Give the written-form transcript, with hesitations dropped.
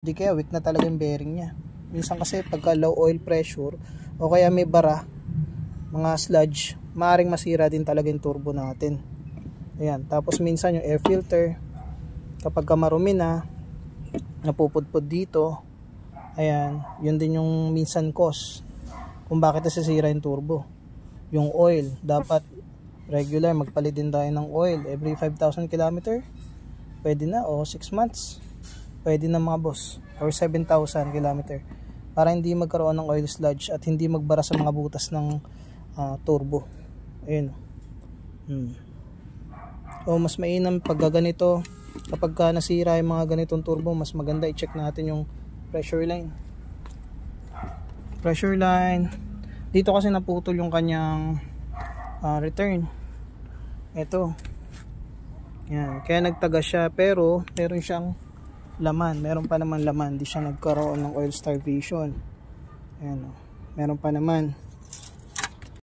Di kaya weak na talaga yung bearing niya. Minsan kasi pagka low oil pressure o kaya may bara, mga sludge, maaaring masira din talaga yung turbo natin. Ayan, tapos minsan yung air filter, kapag marumi na, napupudpud dito, ayan, yun din yung minsan cause kung bakit nasisira yung turbo. Yung oil, dapat regular, magpalit din tayo ng oil every 5,000 km. Pwede na, o 6 months. Pwede na mga boss, or 7,000 km, para hindi magkaroon ng oil sludge at hindi magbara sa mga butas ng turbo. Ayun. O mas mainam pag ganito, kapag nasira yung mga ganitong turbo, mas maganda i-check natin yung pressure line. Pressure line dito kasi naputol yung kanyang return. Ito. Yan, kaya nagtaga siya, pero meron siyang laman, meron pa naman laman, di siya nagkaroon ng oil starvation. Ayan, meron pa naman.